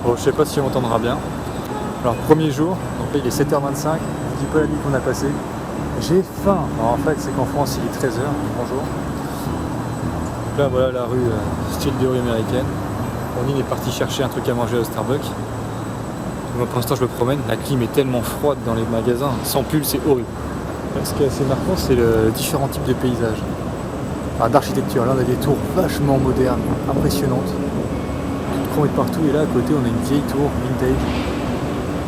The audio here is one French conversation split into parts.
Bon, je sais pas si on entendra bien. Alors, premier jour, donc là il est 7h25, je dis pas la nuit qu'on a passée. J'ai faim. Alors, en fait, c'est qu'en France il est 13h, bonjour. Donc là, voilà la rue, style de rue américaine. On est parti chercher un truc à manger au Starbucks. Moi, pour l'instant, je me promène. La clim est tellement froide dans les magasins. Sans pull, c'est horrible. Ce qui est assez marquant, c'est le différents types de paysages. Enfin, d'architecture. Là, on a des tours vachement modernes, impressionnantes. Toutes chromées de partout. Et là, à côté, on a une vieille tour vintage.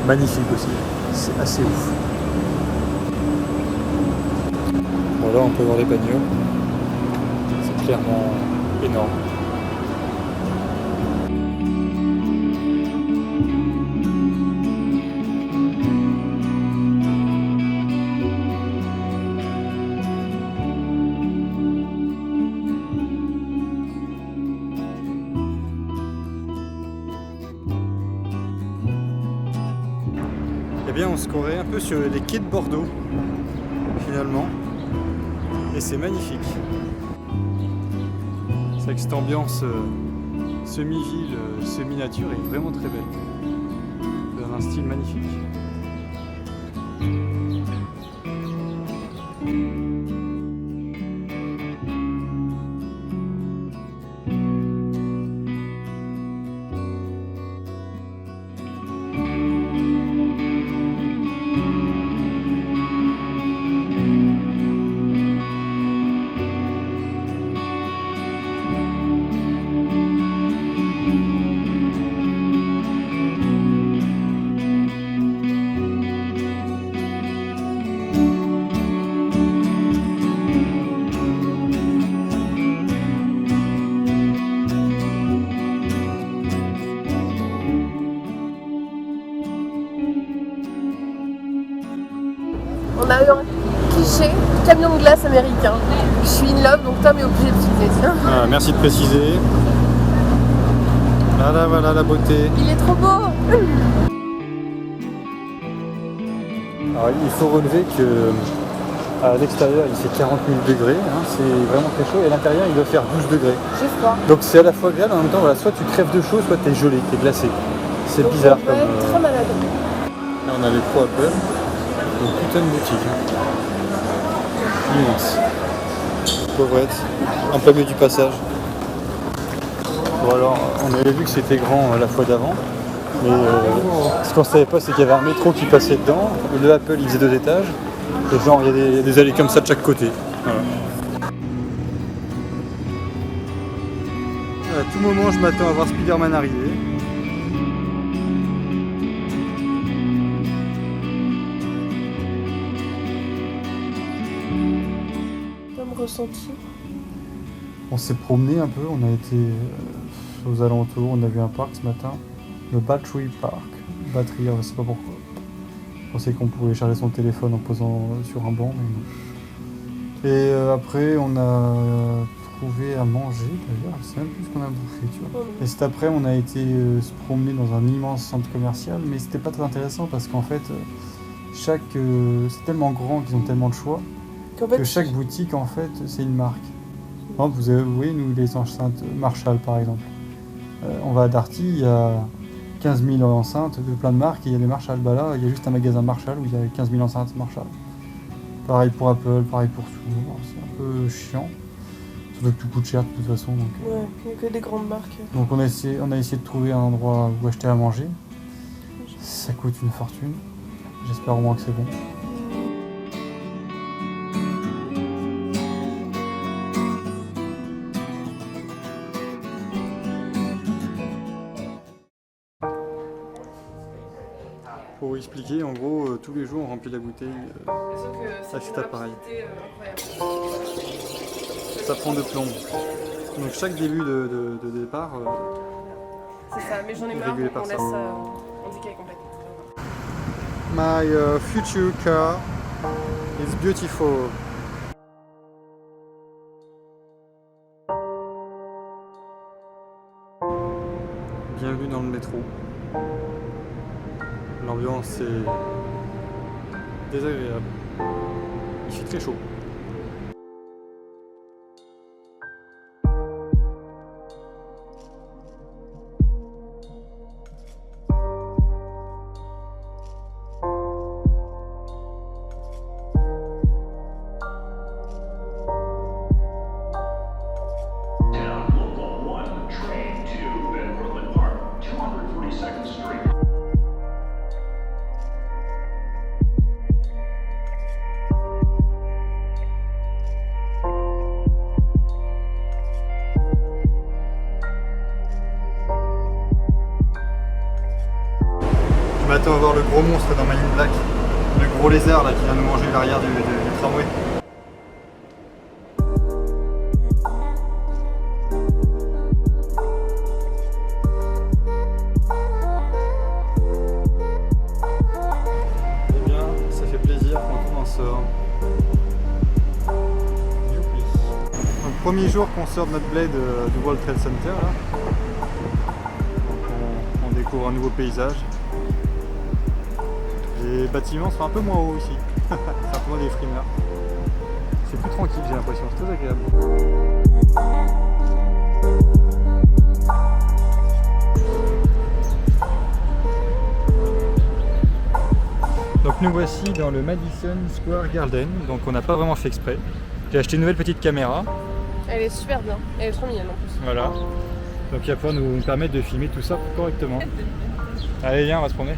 Magnifique aussi. C'est assez ouf. Bon, là, on peut voir les bagnoles. C'est clairement énorme. Eh bien, on se croirait un peu sur les quais de Bordeaux, finalement. Et c'est magnifique. C'est vrai que cette ambiance semi-ville, semi-nature est vraiment très belle. Dans un style magnifique. On a eu un cliché camion de glace américain. Je suis in love, donc Tom est obligé de filmer. Tiens. Ah, merci de préciser. Voilà la beauté. Il est trop beau. Alors, il faut relever que à l'extérieur il fait 40 000 degrés, hein, c'est vraiment très chaud, et à l'intérieur il doit faire 12 degrés. J'ai froid. Donc c'est à la fois agréable, en même temps voilà, soit tu crèves de chaud, soit tu es gelé, tu es glacé. C'est Donc bizarre on comme. va être très malade. Là on a les Pro Apple, une putain de boutique. Immense. Pauvrette, en plein milieu du passage. Bon alors, on avait vu que c'était grand la fois d'avant, mais ce qu'on savait pas c'est qu'il y avait un métro qui passait dedans, le Apple il faisait 2 étages, et genre il y a des allées comme ça de chaque côté. Voilà. À tout moment je m'attends à voir Spider-Man arriver. Comme ressenti. On s'est promené un peu, on a été aux alentours, on a vu un parc ce matin, le Battery Park. Batterie, je sais pas pourquoi. Je pensais qu'on pouvait charger son téléphone en posant sur un banc, mais non. Et après, on a trouvé à manger, d'ailleurs, je sais même plus ce qu'on a bouffé, tu vois. Et cet après, on a été se promener dans un immense centre commercial, mais c'était pas très intéressant parce qu'en fait, c'est tellement grand qu'ils ont tellement de choix que chaque boutique, en fait, c'est une marque. Par exemple, vous voyez, nous, les enceintes Marshall, par exemple. On va à Darty, il y a 15 000 enceintes de plein de marques et il y a des Marshall. Bah là, il y a juste un magasin Marshall où il y a 15 000 enceintes Marshall. Pareil pour Apple, pareil pour tout. C'est un peu chiant. Surtout que tout coûte cher de toute façon. Donc, ouais, il n'y a que des grandes marques. donc on a essayé de trouver un endroit où acheter à manger. Ça coûte une fortune. J'espère au moins que c'est bon. Pour expliquer, en gros, tous les jours on remplit la bouteille avec cet appareil. Ça prend de plomb. Donc chaque début de départ, C'est ça, mais j'en ai marre, régulé donc par on ça. laisse indiquer complètement. My future car is beautiful. Bienvenue dans le métro. L'ambiance est désagréable. Il fait très chaud. fait on va voir le gros monstre dans Man in Black. Le gros lézard là qui vient nous manger l'arrière du tramway. Eh bien, ça fait plaisir quand on en sort. Youpi. Donc, premier jour qu'on sort de notre bled du World Trade Center là. Donc, on découvre un nouveau paysage. Les bâtiments sont un peu moins hauts ici. C'est un peu moins des frimeurs. C'est plus tranquille, j'ai l'impression, c'est très agréable. Donc nous voici dans le Madison Square Garden, donc on n'a pas vraiment fait exprès. J'ai acheté une nouvelle petite caméra. Elle est super bien, elle est trop mignonne en plus. Voilà. Donc il va pouvoir nous permettre de filmer tout ça correctement. Allez viens, on va se promener.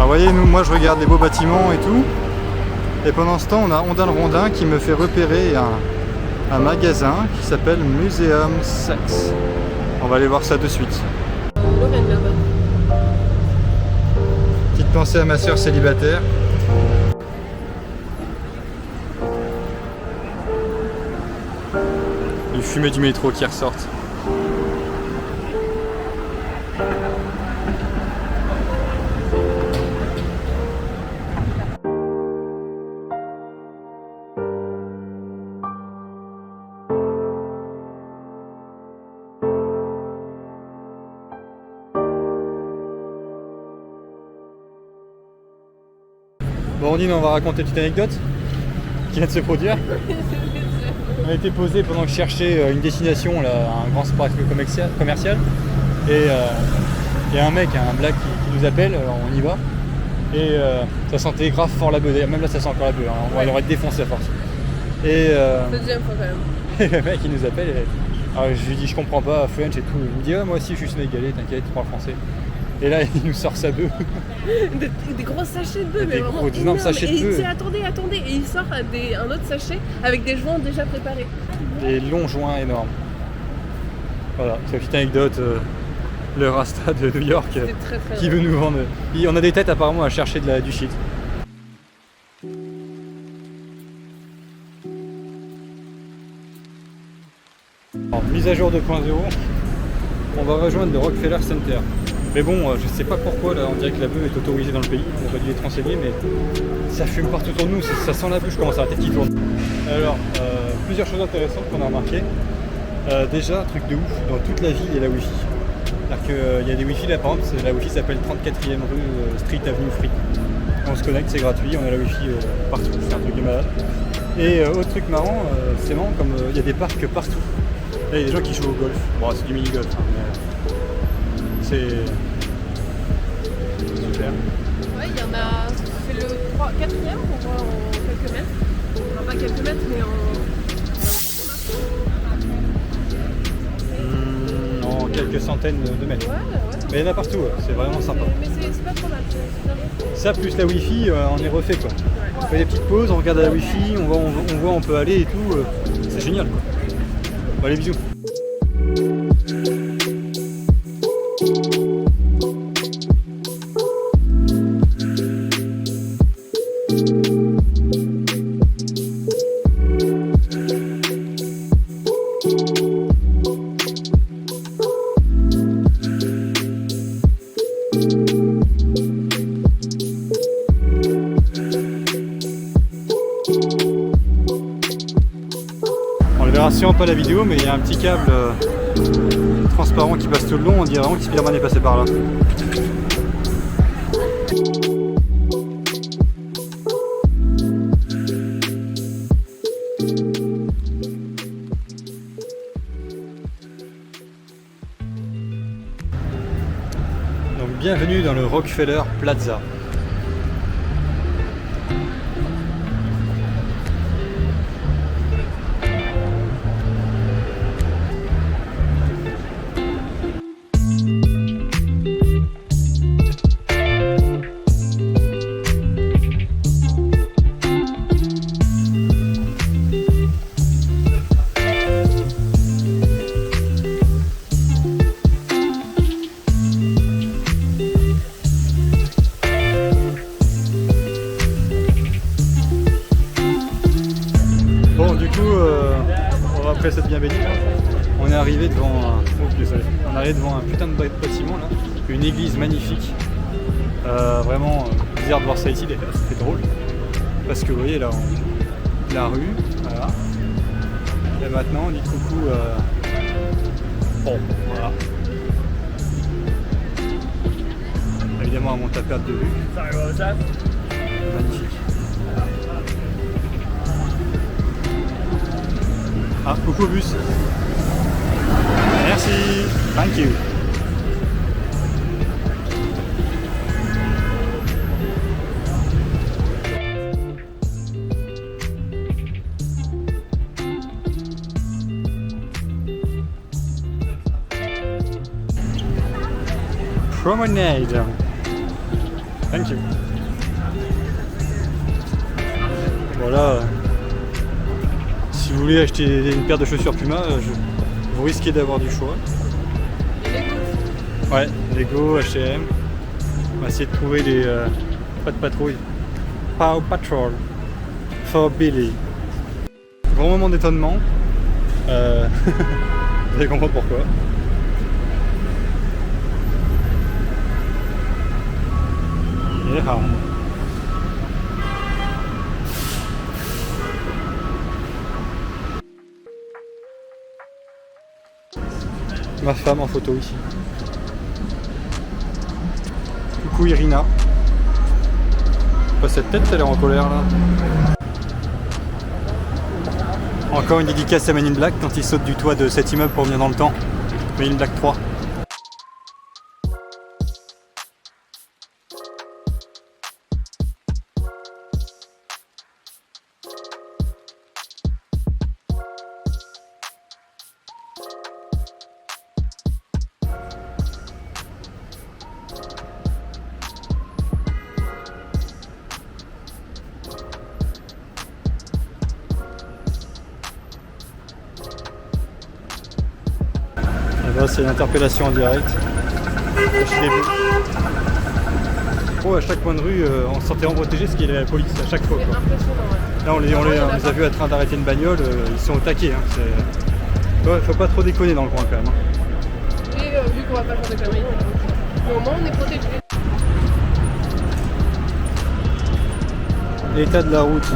Voyez, moi je regarde les beaux bâtiments et tout, et pendant ce temps on a Ondin le Rondin qui me fait repérer un magasin qui s'appelle Museum Sex. On va aller voir ça de suite. Petite pensée à ma soeur célibataire. Les fumées du métro qui ressortent. Bon, Ondine, on va raconter une petite anecdote qui vient de se produire. On a été posé pendant que je cherchais une destination, là, un grand sport commercial. Et il y a un mec, un black qui nous appelle, alors on y va. Et ça sentait grave fort la beuh. Même là, ça sent encore la beuh. Hein. On va leur être défoncé à force. Et deuxième fois quand même. Et le mec, il nous appelle. Alors, je lui dis, je comprends pas, French et tout. Il me dit, ah, moi aussi, je suis sénégalais, t'inquiète, tu parles français. Et là, il nous sort sa beuh. Des gros sachets de bœuf, mais vraiment énormes énormes. sachets de et il bœuf. dit attendez, et il sort un autre sachet avec des joints déjà préparés. Des longs joints énormes. Voilà, c'est une petite anecdote. Le Rasta de New York très qui veut nous vendre. On a des têtes apparemment à chercher du shit. Alors, mise à jour 2.0. On va rejoindre le Rockefeller Center. Mais bon, je sais pas pourquoi, là on dirait que la beuh est autorisée dans le pays, on aurait dû être renseigné, mais ça fume partout autour de nous, ça sent la beuh, je commence à la tête qui tourne. Alors, plusieurs choses intéressantes qu'on a remarquées. Déjà, truc de ouf, dans toute la ville il y a la Wi-Fi. C'est-à-dire qu'il y a des Wi-Fi là, par exemple, la Wi-Fi s'appelle 34e rue Street Avenue Free. On se connecte, c'est gratuit, on a la Wi-Fi partout, c'est un truc de malade. Et autre truc marrant, c'est marrant comme il y a des parcs partout. Là il y a des gens qui jouent au golf, bon c'est du mini-golf, hein, mais c'est super. Ouais, il y en a, c'est le 4e qu'on voit en quelques mètres. Enfin pas quelques mètres, mais en quelques centaines de mètres. Ouais. Mais il y en a partout, ouais. C'est vraiment sympa. Mais c'est pas trop mal, c'est bien. Ça plus la Wi-Fi, on est refait quoi. On fait des petites pauses, on regarde la Wi-Fi, on voit où on peut aller et tout. C'est génial quoi. Bon, allez, bisous. verra sûrement pas la vidéo, mais il y a un petit câble transparent qui passe tout le long, on dirait vraiment que Spider-Man est passé par là. Donc bienvenue dans le Rockefeller Plaza. Bon, du coup, après cette bien bénie, on est arrivé devant un putain de bâtiment là, une église magnifique. Vraiment bizarre de voir ça ici d'ailleurs, c'était drôle. Parce que vous voyez là, la rue, voilà. Et maintenant on dit coucou. Bon, voilà. Évidemment, on monte à perte de vue. Magnifique. Ah, coucou bus. Merci. Thank you. Promenade. Thank you. Voilà. Si vous voulez acheter une paire de chaussures Puma, vous risquez d'avoir du choix. Ouais, Lego, H&M. On va essayer de trouver les pas de patrouille. Paw Patrol for Billy. Grand moment d'étonnement. Vous allez comprendre pourquoi. Yeah. Ma femme en photo ici. Coucou Irina. Pas cette tête, elle est en colère là. Encore une dédicace à Men in Black quand il saute du toit de cet immeuble pour venir dans le temps. Men in Black 3. Là, c'est une interpellation en direct. Oh, à chaque point de rue, on se sentait en protégé parce qu'il y avait la police à chaque fois. Quoi. Là, on les a vus en train d'arrêter une bagnole, ils sont au taquet. Hein, ouais, faut pas trop déconner dans le coin quand même. Hein. Et vu qu'on va pas faire de conneries, au moins on est protégé. L'état de la route.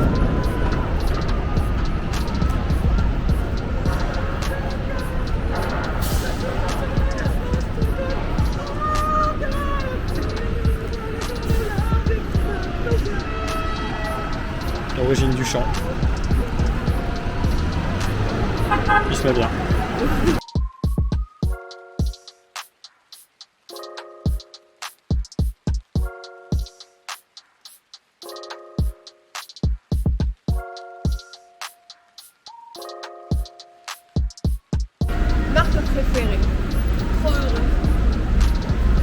L'origine du chant. Il se met bien. Marque préférée. Trop heureux.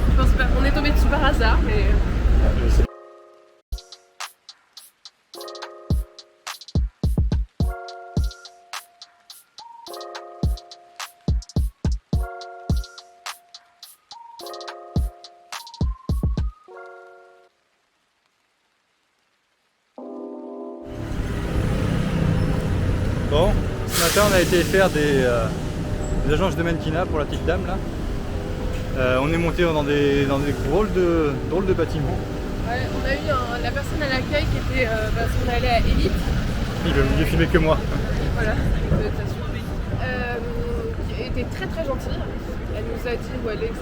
Je pense pas. On est tombé dessus par hasard, mais. Bon, ce matin on a été faire des agences de mannequinat pour la petite dame là. On est monté dans des drôles de bâtiments. Ouais, on a eu la personne à l'accueil qui était parce qu'on est allé à Elite. Il veut mieux filmer que moi. Voilà, ça doit être la surprise. qui était très très gentille. Elle nous a dit où aller, etc.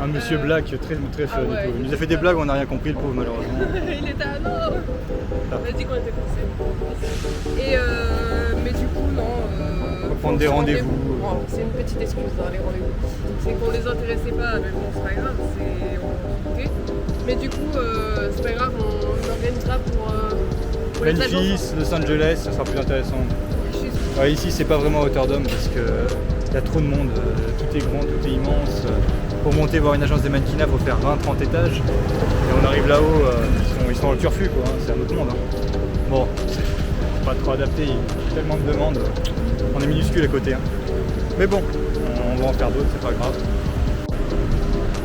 Un monsieur black très fun. ouais, il nous a fait des blagues, on n'a rien compris, le pauvre, malheureusement. Il était à non. On a dit qu'on était français. Et mais du coup, non. On va prendre des rendez-vous. Bon, c'est une petite excuse, hein, les rendez-vous. C'est qu'on les intéressait pas, mais bon, c'est pas grave, on s'en doutait. Mais du coup, c'est pas grave, on organisera pour les Memphis, Los Angeles, ça sera plus intéressant. Ouais, ici, c'est pas vraiment à hauteur d'homme parce que y a trop de monde, tout est grand, tout est immense. Pour monter voir une agence de mannequinat, il faut faire 20-30 étages. Et on arrive là-haut, ils sont dans le turfu, quoi, hein, c'est un autre monde. Hein. Bon, pas trop adapté, il y a tellement de demandes. On est minuscule à côté. Hein. Mais bon, on va en faire d'autres, c'est pas grave.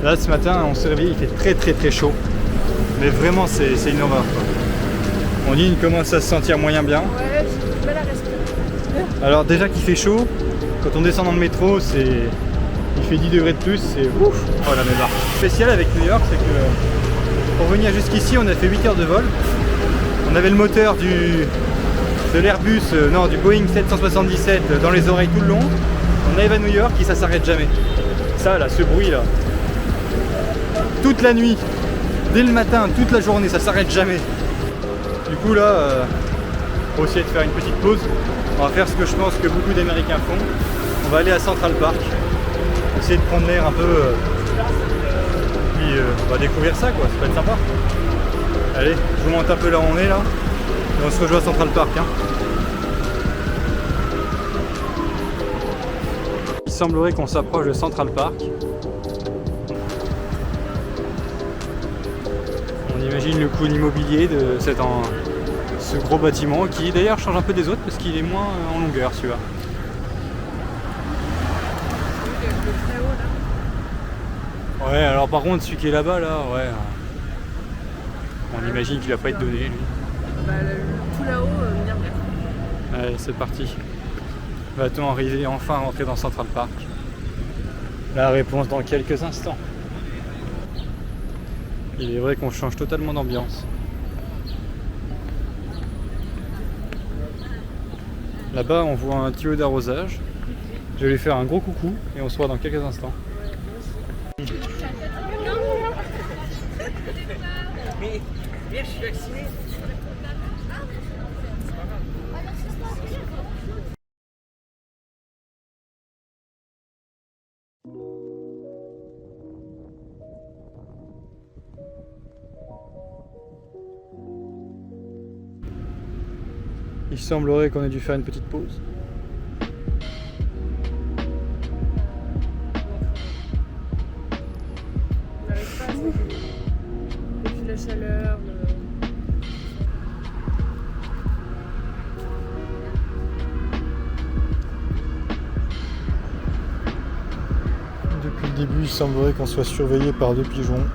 Là, ce matin, on s'est réveillé, il fait très chaud. Mais vraiment, c'est une horreur, quoi. On dit qu'il commence à se sentir moyen bien. Ouais, j'ai du mal à respirer. Alors déjà qu'il fait chaud, quand on descend dans le métro, il fait 10 degrés de plus, c'est ouf. Oh la mébarre. Le spécial avec New York, c'est que pour venir jusqu'ici, on a fait 8 heures de vol. On avait le moteur de l'Airbus, du Boeing 777 dans les oreilles tout le long. On arrive à New York et ça s'arrête jamais. Ça là, ce bruit là. Toute la nuit, dès le matin, toute la journée, ça s'arrête jamais. Du coup là, on va essayer de faire une petite pause. On va faire ce que je pense que beaucoup d'Américains font. On va aller à Central Park, essayer de prendre l'air un peu, puis on va découvrir ça, quoi. Ça peut être sympa. Allez, je vous montre un peu là où on est là, et on se rejoint à Central Park. Hein. Il semblerait qu'on s'approche de Central Park. On imagine le coût immobilier de ce gros bâtiment qui d'ailleurs change un peu des autres parce qu'il est moins en longueur, celui-là. Ouais, alors par contre celui qui est là-bas, là, ouais. On imagine qu'il va pas être donné, lui. Bah, tout là-haut, bien. Allez, c'est parti. Va-t-on arriver enfin à rentrer dans Central Park? La réponse dans quelques instants. Il est vrai qu'on change totalement d'ambiance. Là-bas, on voit un tuyau d'arrosage. Je vais lui faire un gros coucou et on se voit dans quelques instants. Mais je suis vacciné. Il semblerait qu'on ait dû faire une petite pause. On n'arrive pas à se réveiller. Depuis la chaleur. Depuis le début, il semblerait qu'on soit surveillé par 2 pigeons.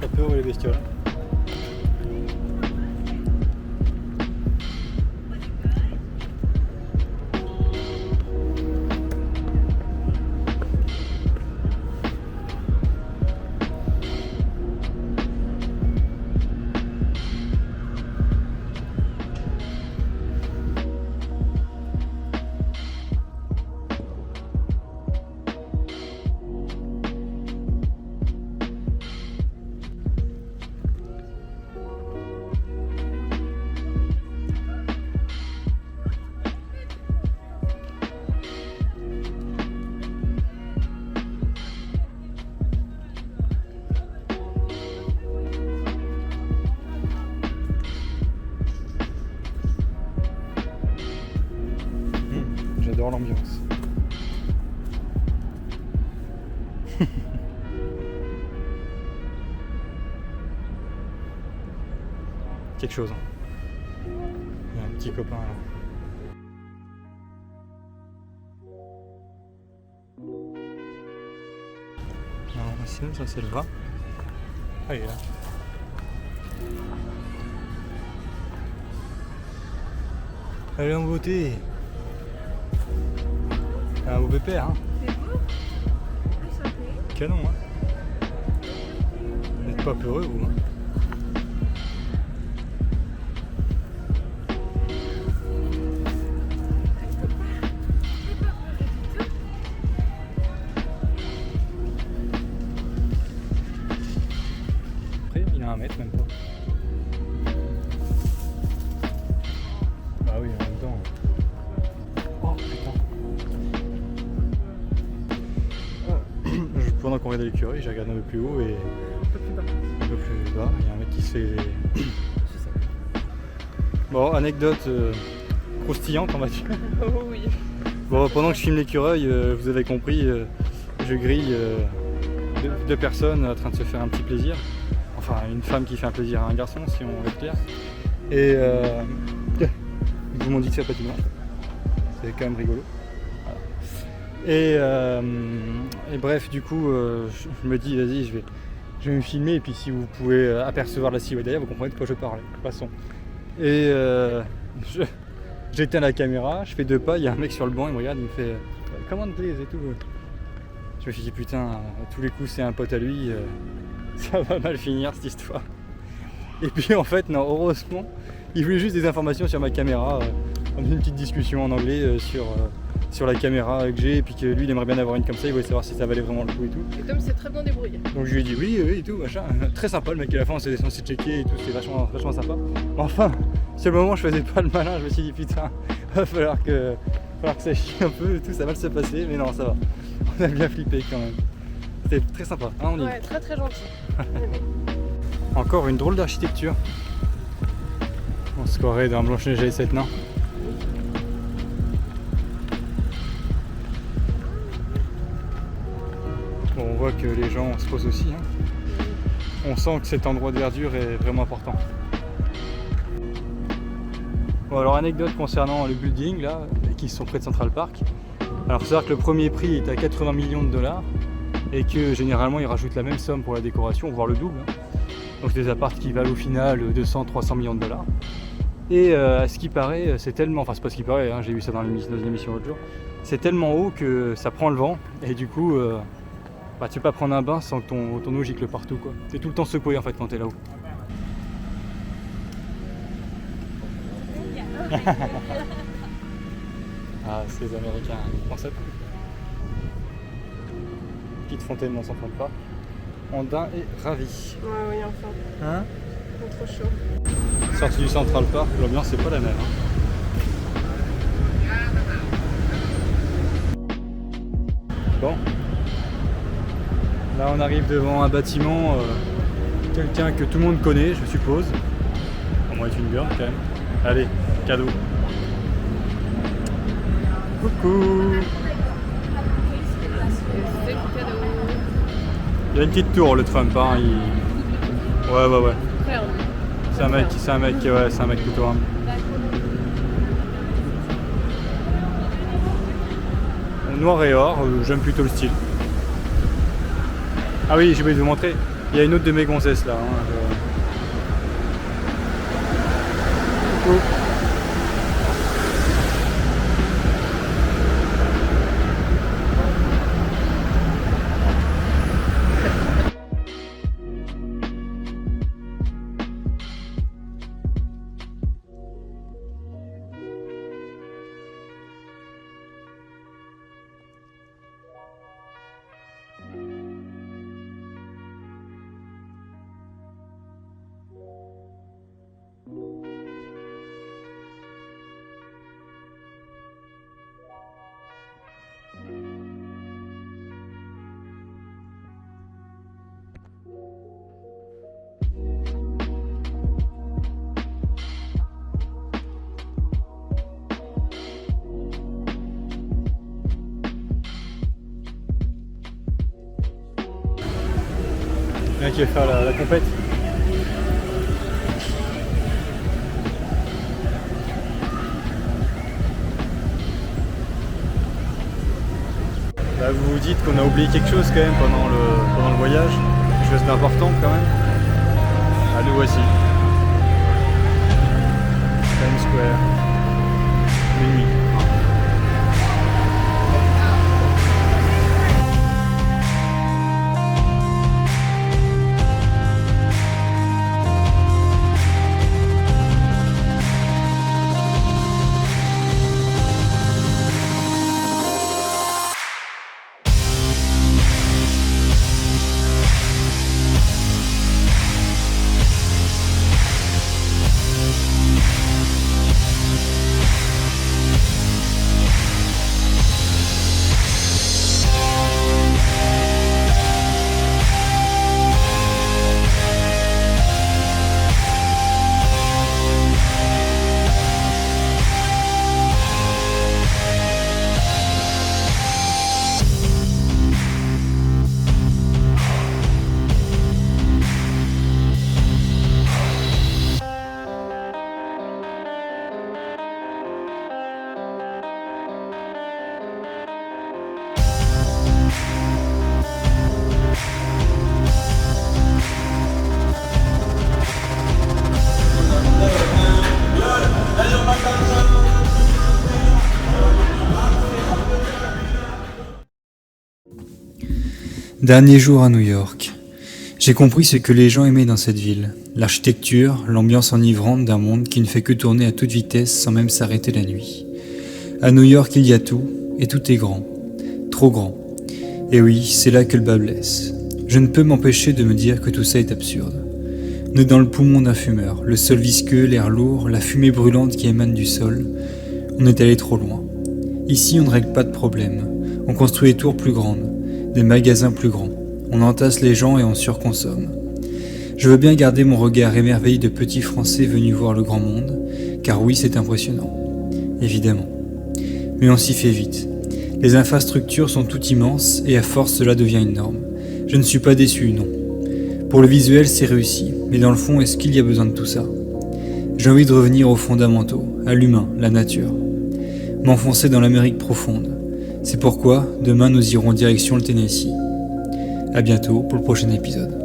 T'as peur les bestioles? j'adore l'ambiance. Quelque chose. Hein. Il y a un petit copain là. Non, sinon ça c'est le bras. Ah, il est là. Allez en beauté. Un beau pépère, hein. C'est beau. Ça fait. Canon, hein. Vous n'êtes pas peureux, vous, hein. Après, il a 1 mètre, même pas. Ah oui, en même temps. Oh putain. Pendant qu'on regardait l'écureuil, j'ai regardé un peu plus haut et un peu plus bas, il y a un mec qui se fait. Bon, anecdote croustillante, on va dire. Oh oui. Bon, pendant que je filme l'écureuil, vous avez compris, je grille deux personnes en train de se faire un petit plaisir. Enfin, une femme qui fait un plaisir à un garçon, si on veut être clair. Et ils m'ont dit que c'est pas patinoire. C'est quand même rigolo. Voilà. Et bref, du coup, je me dis, vas-y, je vais me filmer. Et puis, si vous pouvez apercevoir la silhouette derrière, vous comprenez de quoi je parle. Passons. Et j'éteins la caméra, je fais 2 pas, il y a un mec sur le banc, il me regarde, il me fait comment te plaise et tout. Je me suis dit putain, à tous les coups c'est un pote à lui, ça va mal finir cette histoire. Et puis en fait, non, heureusement, il voulait juste des informations sur ma caméra, on a eu une petite discussion en anglais sur la caméra que j'ai, et puis que lui il aimerait bien avoir une comme ça, il voulait savoir si ça valait vraiment le coup et tout. Et Tom s'est très bien débrouillé. Donc je lui ai dit oui et tout, machin. Très sympa le mec, à la fin on s'est censé checker et tout, c'était vachement sympa. Enfin, sur le moment je faisais pas le malin, je me suis dit putain, va falloir que ça chie un peu et tout, ça va se passer, mais non ça va. On a bien flippé quand même. C'était très sympa, hein, on y Ouais, très très gentil. Encore une drôle d'architecture. On se croirait dans Blanche-Neige et les 7 nains. Bon, on voit que les gens se posent aussi. Hein. On sent que cet endroit de verdure est vraiment important. Bon, alors anecdote concernant le building là, qui sont près de Central Park. Alors il faut savoir que le premier prix est à 80 millions de dollars et que généralement ils rajoutent la même somme pour la décoration, voire le double. Hein. Donc c'est des apparts qui valent au final 200-300 millions de dollars. Et à ce qui paraît, c'est tellement, enfin c'est pas ce qui paraît, hein, j'ai vu ça dans une émission l'autre jour, c'est tellement haut que ça prend le vent et du coup tu peux pas prendre un bain sans que ton eau gicle partout quoi. T'es tout le temps secoué en fait quand t'es là-haut. Ah, ces Américains, ils pensent à tout. Petite fontaine dans Central Park. Andin est ravi. Ouais, oui, enfin. Hein? Trop chaud. Sortie du Central Park, l'ambiance c'est pas la même. Hein. Bon. Là on arrive devant un bâtiment, quelqu'un que tout le monde connaît, je suppose. Au moins être une burne quand même. Allez, cadeau. Coucou. C'est le cadeau. Il y a une petite tour le Trump, hein. Ouais. Ferme. C'est un mec plutôt humble. Noir et or, j'aime plutôt le style. Ah oui, j'ai oublié de vous montrer. Il y a une autre de mes gonzesses là. Hein, Coucou. qui va faire la compète. Là, vous vous dites qu'on a oublié quelque chose quand même pendant le voyage, quelque chose d'important quand même. Ah, nous voici. Times Square. Minuit. Dernier jour à New York. J'ai compris ce que les gens aimaient dans cette ville. L'architecture, l'ambiance enivrante d'un monde qui ne fait que tourner à toute vitesse sans même s'arrêter la nuit. À New York, il y a tout, et tout est grand. Trop grand. Et oui, c'est là que le bas blesse. Je ne peux m'empêcher de me dire que tout ça est absurde. On est dans le poumon d'un fumeur, le sol visqueux, l'air lourd, la fumée brûlante qui émane du sol. On est allé trop loin. Ici, on ne règle pas de problème. On construit des tours plus grandes. Des magasins plus grands. On entasse les gens et on surconsomme. Je veux bien garder mon regard émerveillé de petits Français venus voir le grand monde, car oui, c'est impressionnant. Évidemment. Mais on s'y fait vite. Les infrastructures sont toutes immenses et à force cela devient une norme. Je ne suis pas déçu, non. Pour le visuel, c'est réussi, mais dans le fond, est-ce qu'il y a besoin de tout ça ? J'ai envie de revenir aux fondamentaux, à l'humain, la nature. M'enfoncer dans l'Amérique profonde. C'est pourquoi, demain nous irons direction le Tennessee. À bientôt pour le prochain épisode.